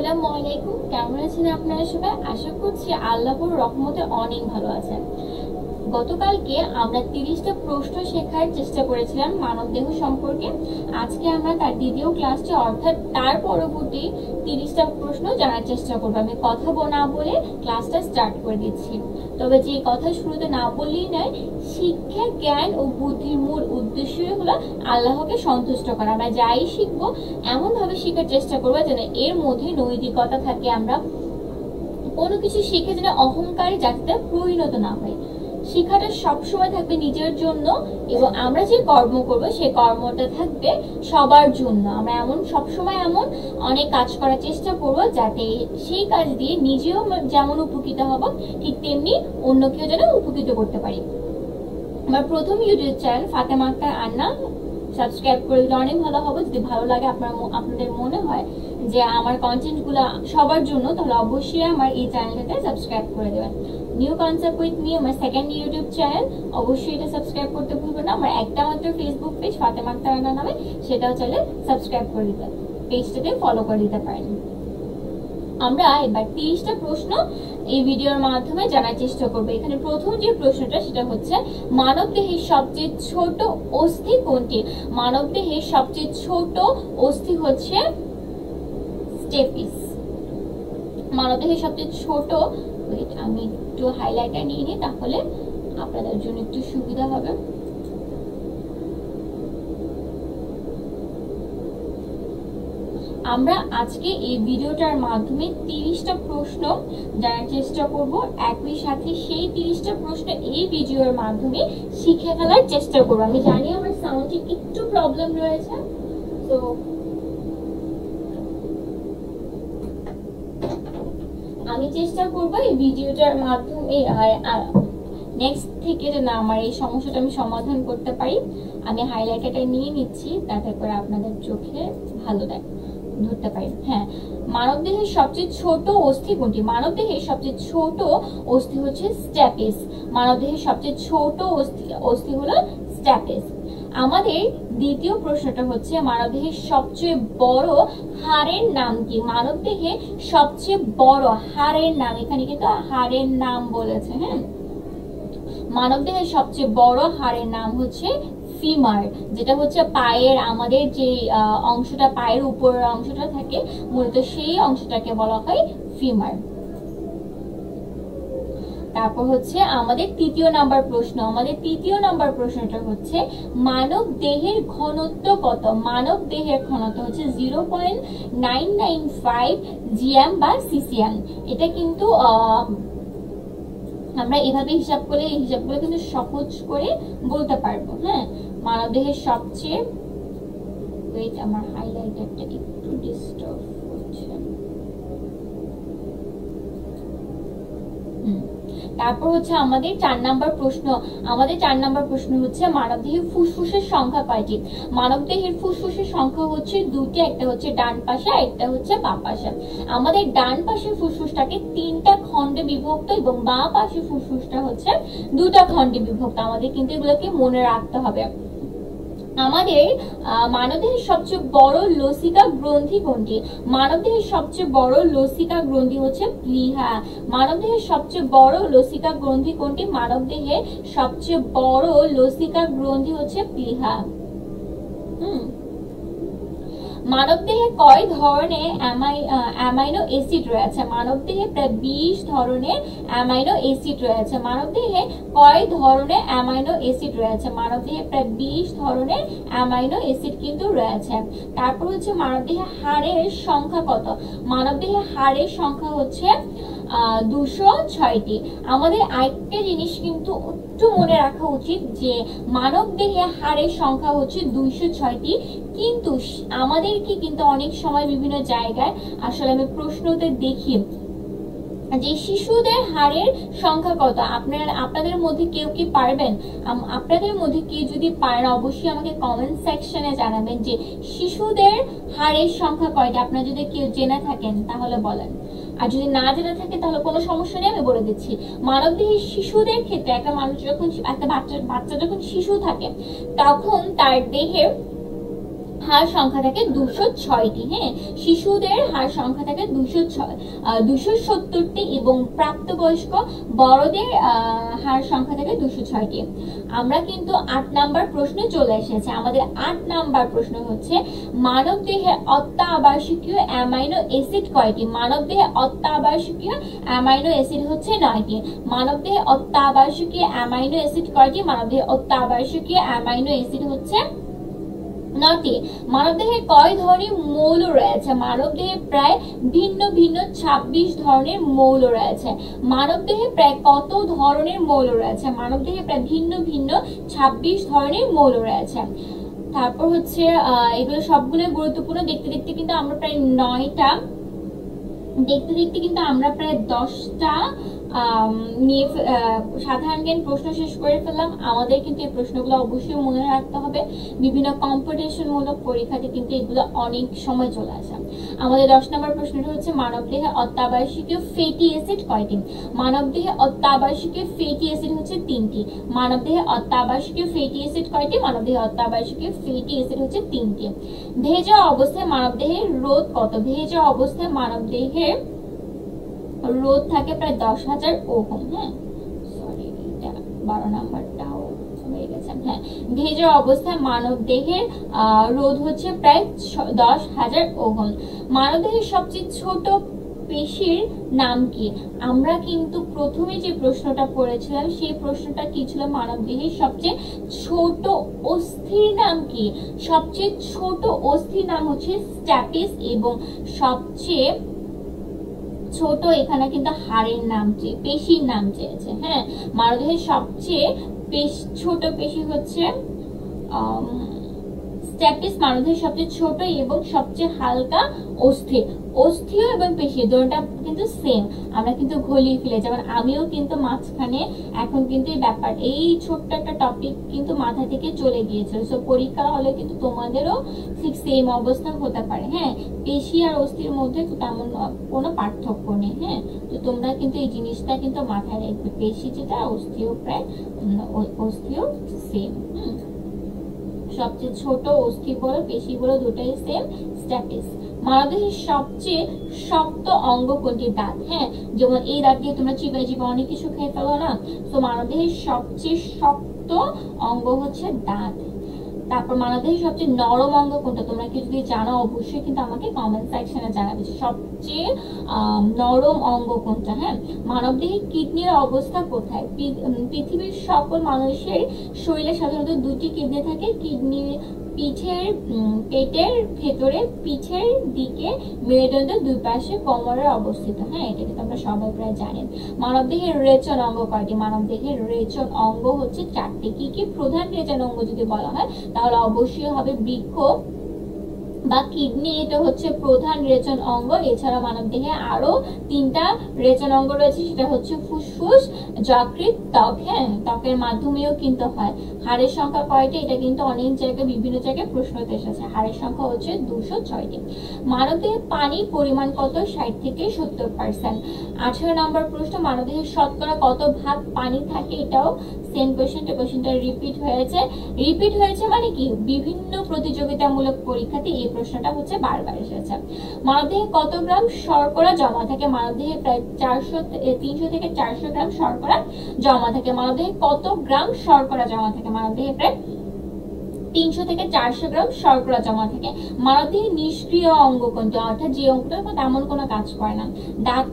আসসালামু আলাইকুম। কেমন আছেন আপনারা সবাই? আশা করছি আল্লাহর রহমতে অনেক ভালো আছেন। গতকালকে আমরা 30টা প্রশ্ন শেখার চেষ্টা করেছিলাম মানবদেহ সম্পর্কে। আজকে আমরা তার দ্বিতীয় ক্লাসটি অর্থাৎ তার পরবর্তী 30টা প্রশ্ন জানার চেষ্টা করবো। আমি কথা না বলে ক্লাসটা স্টার্ট করে দিচ্ছি। তবে যে কথা শুরুতে না বললেই নয়, শিক্ষা, জ্ঞান ও বুদ্ধির মূল উদ্দেশ্যই হলো আল্লাহকে সন্তুষ্ট করা। আমরা যাই শিখবো এমন ভাবে শেখার চেষ্টা করবো যেন এর মধ্যে নৈতিকতা থাকে। আমরা কোনো কিছু শিখে যেন অহংকারী জাতিতে পরিণত না হয়। শিক্ষাটা সবসময় থাকবে নিজের জন্য এবং আমরা যে কর্ম করবো সেই কর্মটা থাকবে সবার জন্য। আমরা সবসময় এমন অনেক কাজ করার চেষ্টা করবো যাতে সেই কাজ দিয়ে নিজেও যেমন উপকৃত হব ঠিক তেমনি অন্যকেও যেন উপকৃত করতে পারি। আমার প্রথম ইউটিউব চ্যানেল ফাতেমা আক্তার আন্না, সাবস্ক্রাইব করে দিলে অনেক ভালো হবে। যদি ভালো লাগে আপনাদের মনে হয় যে আমার কন্টেন্ট গুলো সবার জন্য, তাহলে অবশ্যই আমার এই চ্যানেলটাতে সাবস্ক্রাইব করে দেবেন। নিউ কনসেপ্ট উইথ মি আমার সেকেন্ড ইউটিউব চ্যানেল, অবশ্যই এটা সাবস্ক্রাইব করতে ভুলবেন না। আমার একটা মাত্র ফেসবুক পেজ ফাতেমা আক্তার আন্না নামে, সেটাও চাইলে সাবস্ক্রাইব করে দিতে, পেজটাতে ফলো করে দিতে পারেন। আমরা এবার 30টা প্রশ্ন এই ভিডিওর মাধ্যমে জানার চেষ্টা করবো। এখানে প্রথম যে প্রশ্নটা সেটা হচ্ছে মানব দেহের সবচেয়ে ছোট অস্থি কোনটি? মানব দেহের সবচেয়ে ছোট অস্থি হচ্ছে স্টেপিস। মানব দেহের সবচেয়ে ছোট, আমি একটু হাইলাইটার নিয়ে নিই তাহলে আপনাদের জন্য একটু সুবিধা হবে। আমরা আজকে এই ভিডিওটার মাধ্যমে 30টা প্রশ্ন জানার চেষ্টা করব। একই সাথে সেই 30টা প্রশ্ন এই ভিডিওর মাধ্যমে শিখে ফেলার চেষ্টা করব। আমি জানি আমার সাউন্ডে একটু প্রবলেম রয়েছে, তো আমি চেষ্টা করব এই ভিডিওটার মাধ্যমে নেক্সট থেকে যেন আমার এই সমস্যাটা আমি সমাধান করতে পারি। আমি হাইলাইটারটা নিয়ে নিচ্ছি যাতে করে আপনাদের চোখে ভালো ধরতে পারি। হ্যাঁ, মানব দেহের সবচেয়ে ছোট অস্থি কোনটি? মানব দেহের সবচেয়ে ছোট অস্থি হচ্ছে স্ট্যাপিস। মানব দেহের সবচেয়ে ছোট অস্থি হলো স্ট্যাপিস। আমাদের দ্বিতীয় প্রশ্নটা হচ্ছে মানব দেহের সবচেয়ে বড় হাড়ের নাম কি? মানব দেহে সবচেয়ে বড় হাড়ের নাম, এখানে কিন্তু হাড়ের নাম বলেছে। হ্যাঁ, মানব দেহের সবচেয়ে বড় হাড়ের নাম হচ্ছে ফিমার, যেটা হচ্ছে পায়ের, আমাদের যে অংশটা পায়ের উপরের অংশটা থাকে মূলত সেই অংশটাকে বলা হয় ফিমার। তারপর হচ্ছে আমাদের তৃতীয় নাম্বার প্রশ্ন। আমাদের তৃতীয় নাম্বার প্রশ্নটা হচ্ছে মানব দেহের ঘনত্ব কত? মানব দেহের ঘনত্ব হচ্ছে 0.995 জিএম বা সিসিএম। এটা কিন্তু আমরা এভাবে হিসাব করলে এই হিসাবগুলো কিন্তু সহজ করে বলতে পারবো। হ্যাঁ, মানব দেহের সবচেয়ে, আমার হাইলাইটারটা একটু ডিস্টার্ব হচ্ছে। তারপর হচ্ছে আমাদের 4 নাম্বার প্রশ্ন। আমাদের 4 নাম্বার প্রশ্ন হচ্ছে মানব দেহের ফুসফুসের সংখ্যা কয়টি? মানব দেহের ফুসফুসের সংখ্যা হচ্ছে 2টি, একটা হচ্ছে ডান পাশে, একটা হচ্ছে বাম পাশে। আমাদের ডান পাশের ফুসফুসটাকে 3টা খণ্ডে বিভক্ত এবং বাম পাশের ফুসফুসটা হচ্ছে 2টা খণ্ডে বিভক্ত। আমাদের কিন্তু এগুলোকে মনে রাখতে হবে। আমাদের মানবদেহের সবচেয়ে বড় লসিকা গ্রন্থি কোনটি? মানবদেহের সবচেয়ে বড় লসিকা গ্রন্থি হচ্ছে প্লীহা। মানবদেহের সবচেয়ে বড় লসিকা গ্রন্থি কোনটি? মানবদেহের সবচেয়ে বড় লসিকা গ্রন্থি হচ্ছে প্লীহা। মানবদেহে কয় ধরনের অ্যামাইনো অ্যাসিড রয়েছে? মানবদেহে প্রায় 20 ধরনের অ্যামাইনো অ্যাসিড রয়েছে। মানবদেহে কয় ধরনের অ্যামাইনো অ্যাসিড রয়েছে? মানবদেহে প্রায় 20 ধরনের অ্যামাইনো অ্যাসিড কিন্তু রয়েছে। তারপর হচ্ছে মানবদেহে হাড়ের সংখ্যা কত? মানবদেহে হাড়ের সংখ্যা হচ্ছে 206টি। আমাদের আরেকটা জিনিস কিন্তু একটু মনে রাখা উচিত যে মানব দেহে হাড়ের সংখ্যা হচ্ছে 206টি, কিন্তু আমাদেরকে কিন্তু অনেক সময় বিভিন্ন জায়গায় আসলে আমি প্রশ্নতে দেখি যে শিশুদের হাড়ের সংখ্যা কত। আপনাদের মধ্যে কেউ কি পারবেন? আপনাদের মধ্যে কেউ যদি পারেন অবশ্যই আমাকে কমেন্ট সেকশনে জানাবেন যে শিশুদের হাড়ের সংখ্যা কয়টা। আপনারা যদি কেউ জেনে থাকেন তাহলে বলেন, আর যদি না জেনে থাকে তাহলে কোনো সমস্যা নেই, আমি বলে দিচ্ছি। মানবদেহের শিশুদের ক্ষেত্রে একটা মানুষ যখন, একটা বাচ্চা যখন শিশু থাকে তখন তার দেহে হাড় সংখ্যা থাকে 206টি। হ্যাঁ, শিশুদের হাড় সংখ্যা থাকে 270টি এবং প্রাপ্তবয়স্ক বড়দের হাড় সংখ্যা থাকে 206টি। আমরা কিন্তু 8 নাম্বার প্রশ্নে চলে এসেছি। আমাদের 8 নাম্বার প্রশ্ন হচ্ছে মানব দেহে অত্যাবশ্যকীয় অ্যামাইনো অ্যাসিড কয়টি? মানব দেহে অত্যাবশ্যকীয় অ্যামাইনো অ্যাসিড হচ্ছে 9টি। মানব দেহে অত্যাবশ্যকীয় অ্যামাইনো অ্যাসিড কয়টি? মানব দেহে অত্যাবশ্যকীয় অ্যামাইনো অ্যাসিড হচ্ছে 9টি। মানবদেহে কয় ধরনের মৌল রয়েছে? মানবদেহে প্রায় ভিন্ন ভিন্ন 26 ধরনের মৌল রয়েছে। মানবদেহে প্রায় কত ধরনের মৌল রয়েছে? মানবদেহে প্রায় ভিন্ন ভিন্ন 26 ধরনের মৌল রয়েছে। তারপর হচ্ছে এগুলো সবগুলো গুরুত্বপূর্ণ। দেখতে দেখতে কিন্তু আমরা প্রায় 9টা, দেখতে দেখতে কিন্তু আমরা প্রায় 10টা নিয়ে সাধারণ জ্ঞান প্রশ্ন শেষ করে ফেললাম। আমাদের কিন্তু এই প্রশ্নগুলো অবশ্যই মনে রাখতে হবে। বিভিন্ন কম্পিটিশন মূলক পরীক্ষাতে কিন্তু এগুলো অনেক সময় চলে আসে। আমাদের 10 নম্বর প্রশ্নটা হচ্ছে মানবদেহে অত্যাবশ্যকীয় ফ্যাটি অ্যাসিড কয়টি? মানবদেহে অত্যাবশ্যকীয় ফ্যাটি অ্যাসিড হচ্ছে 3টি। মানবদেহে অত্যাবশ্যকীয় ফ্যাটি অ্যাসিড কয়টি? মানবদেহে অত্যাবশ্যকীয় ফ্যাটি অ্যাসিড হচ্ছে 3টি। ভেজা অবস্থায় মানবদেহের রোধ কত? ভেজা অবস্থায় মানবদেহের রোধ থাকে প্রায় 10,000 ওহম। হ্যাঁ, সরি, এটা 12 নাম্বারটাও হয়ে গেছে। হ্যাঁ, ভেজা অবস্থায় মানব দেহের রোধ হচ্ছে প্রায় 10,000 ওহম। মানব দেহের সবচেয়ে ছোট পেশির নাম কি? আমরা কিন্তু প্রথমে যে প্রশ্নটা পড়েছিলাম সেই প্রশ্নটা কি ছিল? মানব দেহের সবচেয়ে ছোট অস্থির নাম কি? সবচেয়ে ছোট অস্থির নাম হচ্ছে স্ট্যাপিস এবং সবচেয়ে ছোট এখানে কিন্তু হাড়ের নাম চেয়ে, পেশির নাম চেয়েছে। হ্যাঁ, মানবদেহের সবচেয়ে ছোট পেশি হচ্ছে স্ট্যাপিস। মানবদেহের সবচেয়ে ছোট এবং সবচেয়ে হালকা অস্থি। অস্থিও এবং পেশি দুটোটা কিন্তু সেম। আমরা কিন্তু ঘলিয়ে ফেলে, যেমন আমিও কিন্তু মাঝখানে এখন কিন্তু এই ব্যাপার, এই ছোট্ট একটা টপিক কিন্তু মাথা থেকে চলে গিয়েছিল। সো পরীক্ষা হলে কিন্তু তোমাদেরও ঠিক সেম অবস্থা হতে পারে। হ্যাঁ, পেশি আর অস্থির মধ্যে তেমন কোনো পার্থক্য নেই। হ্যাঁ, তো তোমরা কিন্তু এই জিনিসটা কিন্তু মাথায় রাখবে, পেশি যেটা অস্থিও প্রায় অস্থিও সেম। সবচেয়ে ছোট অস্থি বলো পেশি বলো দুটাই সেম, স্ট্যাটিস। মানবদেহের সবচেয়ে শক্ত অঙ্গ কোনটি? দাঁত। হ্যাঁ, যেমন এই দাঁত দিয়ে তোমরা চিবাই চিবাই অনেক কিছু খেয়ে ফেলো না, তো মানবদেহের সবচেয়ে শক্ত অঙ্গ হচ্ছে দাঁত। তারপর মানবদেহের সবচেয়ে নরম অঙ্গ কোনটা? তোমরা কি যদি জানো অবশ্যই কিন্তু আমাকে কমেন্ট সেকশনে জানাবে সবচেয়ে নরম অঙ্গ কোনটা। হ্যাঁ, মানবদেহের কিডনির অবস্থা কোথায়? পৃথিবীর সকল মানুষের শরীরে সাধারণত 2টি কিডনি থাকে। কিডনি পেটের ভেতরে পিঠের দিকে, মেরুদণ্ডের দুই পাশে, কোমরে অবস্থিত। হ্যাঁ, এটা কিন্তু আমরা সবাই প্রায় জানেন। মানবদেহের রেচন অঙ্গ কয়টি? মানবদেহের রেচন অঙ্গ হচ্ছে 4টি। কি কি প্রধান রেচন অঙ্গ যদি বলা হয় তাহলে অবশ্যই হবে বৃক্ক বা কিডনি, এটা হচ্ছে প্রধান রেচন অঙ্গ। এছাড়া মানবদেহে আরো 3টা রেচন অঙ্গ রয়েছে, সেটা হচ্ছে ফুসফুস, যকৃৎ, ত্বক। হ্যাঁ, ত্বকের মাধ্যমেও কিন্তু হয়। হাড়ের সংখ্যা কয়টা? এটা কিন্তু অনেক জায়গায় বিভিন্ন জায়গায় প্রশ্নতে এসেছে। হাড়ের সংখ্যা হচ্ছে 206টি। মানবদেহে পানির পরিমাণ কত? 60 থেকে 70%। 18 নম্বর প্রশ্ন, মানবদেহের শতকরা কত ভাগ পানি থাকে? এটাও সেম কোশ্চেনটা রিপিট হয়েছে মানে কি বিভিন্ন প্রতিযোগিতামূলক পরীক্ষাতে এই প্রশ্নটা হচ্ছে বারবার এসেছে। মানবদেহে কত গ্রাম শর্করা জমা থাকে? মানবদেহে প্রায় 300 থেকে 400 গ্রাম শর্করা জমা থাকে। মানবদেহে কত গ্রাম শর্করা জমা থাকে? মানবদেহে প্রায় 300 থেকে 400 গ্রাম শর্করা জমা থাকে। মানবদেহের নিষ্ক্রিয় অঙ্গ কোনটা? অর্থাৎ যে অঙ্গটা তেমন কোনো কাজ করে না। দাঁত,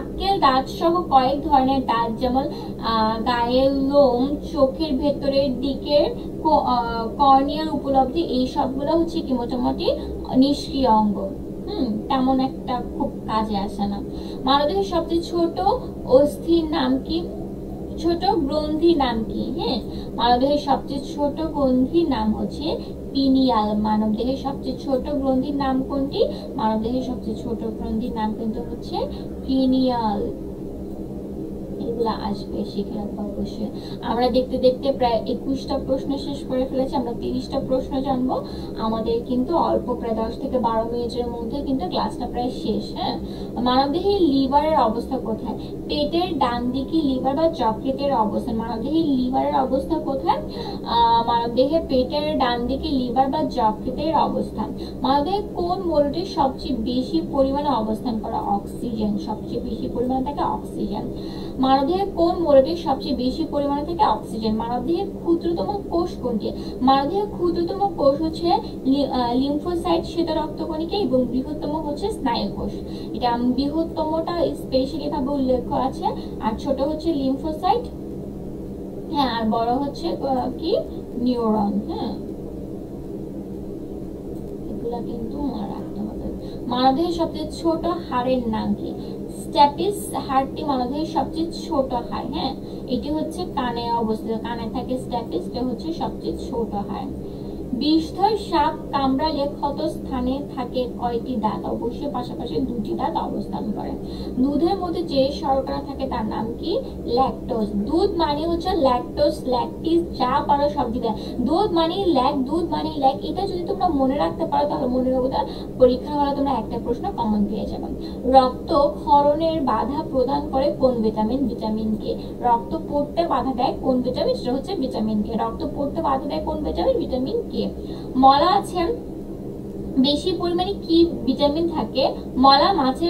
আক্কেল দাঁত সহ কয়েক ধরনের দাঁত, যেমন গায়ের লোম, চোখের ভেতরের দিকের কর্নিয়ার উপলব্ধি, এই সবগুলো হচ্ছে কি মোটামুটি নিষ্ক্রিয় অঙ্গ। তেমন একটা খুব কাজে আসে না। মানবদেহের সবচেয়ে ছোট অস্থির নাম কি? ছোট গ্রন্থির নাম কি? হ্যাঁ, মানবদেহের সবচেয়ে ছোট গ্রন্থির নাম হচ্ছে পিনিয়াল। মানবদেহের সবচেয়ে ছোট গ্রন্থির নাম কোনটি? মানবদেহের সবচেয়ে ছোট গ্রন্থির নাম কিন্তু হচ্ছে পিনিয়াল। এগুলা আসবে, শিখে রাখবো অবশ্যই। আমরা দেখতে দেখতে প্রায় 21টা প্রশ্ন শেষ করে ফেলেছি। আমরা 30টা প্রশ্ন জানবো। আমাদের কিন্তু অল্প প্রায় 10 থেকে 12 মিনিটের মধ্যে কিন্তু ক্লাসটা প্রায় শেষ। হ্যাঁ, মানবদেহের লিভারের অবস্থা কোথায়? পেটের ডান দিকে লিভার বা যকৃতের অবস্থান। মানবদেহের লিভারের অবস্থা কোথায়? মানবদেহে পেটের ডান দিকে লিভার বা যকৃতের অবস্থান। মানবদেহে কোন মৌলটি সবচেয়ে বেশি পরিমাণে অবস্থান করে? অক্সিজেন। সবচেয়ে বেশি পরিমাণে থাকে অক্সিজেন। মানবদেহে কোন মৌলটি সবচেয়ে বেশি পরিমাণে থাকে? অক্সিজেন। মানবদেহের ক্ষুদ্রতম কোষ কোনটি? মানবদেহের ক্ষুদ্রতম কোষ হচ্ছে লিম্ফোসাইট শ্বেত রক্তকণিকা এবং বৃহত্তম হচ্ছে স্নায়ু কোষ। এটা বৃহত্তমটা স্পেশালি ভাবে উল্লেখ আছে, আর ছোট হচ্ছে লিম্ফোসাইট, হ্যাঁ, আর বড় হচ্ছে কি নিউরন। হ্যাঁ, এগুলা কিন্তু রাখতে হবে। মানবদেহের সবচেয়ে ছোট হাড়ের নাম কি? স্ট্যাপিস হাড়টি মানবদেহের সবচেয়ে ছোট হাড়। হ্যাঁ, এটি হচ্ছে কানে অবস্থিত, কানে থাকে স্ট্যাপিস, এটা হচ্ছে সবচেয়ে ছোট হাড়। বিষধর সাপ কামড়ালে ক্ষত স্থানে থাকে কয়টি দাঁত? অবশ্যই পাশাপাশি দুটি দাঁত অবস্থান করে। দুধের মধ্যে যে শর্করা থাকে তার নাম কি? ল্যাকটোজ। দুধ মানে হচ্ছে ল্যাকটোজ, ল্যাকটিস, যা পারো সব দিতে। দুধ মানে ল্যাক, দুধ মানে ল্যাক, এটা যদি তোমরা মনে রাখতে পারো তাহলে মনে রাখবে, পরীক্ষার হলে তোমরা একটা প্রশ্ন কমন পেয়ে যাবে। রক্ত ক্ষরণের বাধা প্রদান করে কোন ভিটামিন? Vitamin K. রক্ত পড়তে বাধা দেয় কোন ভিটামিন? সেটা হচ্ছে ভিটামিন কে। রক্ত পড়তে বাধা দেয় কোন ভিটামিন? Vitamin K. মলা আছে বেশি পরিমাণে কি ভিটামিন থাকে? মলা মাছে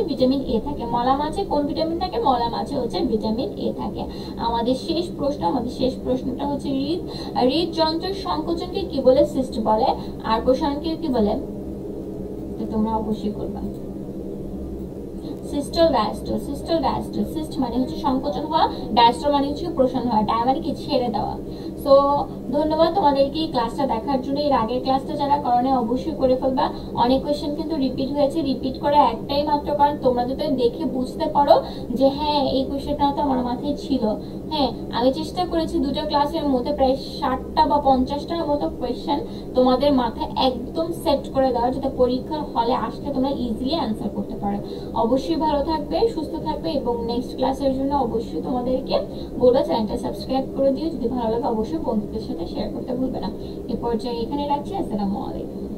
ভিটামিন এ থাকে। মলা মাছে কোন ভিটামিন থাকে? মলা মাছে হচ্ছে ভিটামিন এ থাকে। আমাদের শেষ প্রশ্নটা হচ্ছে হৃদযন্ত্রের সংকোচনকে কি বলে? সিস্ট বলে। আর প্রসারণকে কি বলে? তোমরা অবশ্যই করবে। Systole diastole. Systole diastole. Cyst মানে হচ্ছে সংকোচন হওয়া, ডায়াস্টল মানে হচ্ছে প্রসারণ হওয়া, ডায়া মানে কি ছেড়ে দেওয়া। সো ধন্যবাদ তোমাদেরকে এই ক্লাসটা দেখার জন্য। এর আগের ক্লাসটা যারা করোনা অবশ্যই করে ফেলবা। অনেক কোয়েশ্চেন কিন্তু রিপিট হয়েছে, রিপিট করে একটাই মাত্র কারণ তোমরা যদি দেখে বুঝতে পারো যে হ্যাঁ এই কোয়েশ্চেনটা তো আমার মাথায় ছিল। হ্যাঁ, আমি চেষ্টা করেছি দুটো ক্লাসের মধ্যে প্রায় 60টা বা 50টার মতো কোয়েশ্চেন তোমাদের মাথায় একদম সেট করে দেওয়া, যাতে পরীক্ষার হলে আসলে তোমরা ইজিলি অ্যান্সার করতে পারো। অবশ্যই ভালো থাকবে, সুস্থ থাকবে, এবং নেক্সট ক্লাসের জন্য অবশ্যই তোমাদেরকে বলবো চ্যানেলটা সাবস্ক্রাইব করে দিও। যদি ভালো লাগে অবশ্যই বন্ধুদের সাথে শেয়ার করতে ভুলবে না। এ পর্যায়ে এখানে রাখছি। আসসালামু আলাইকুম।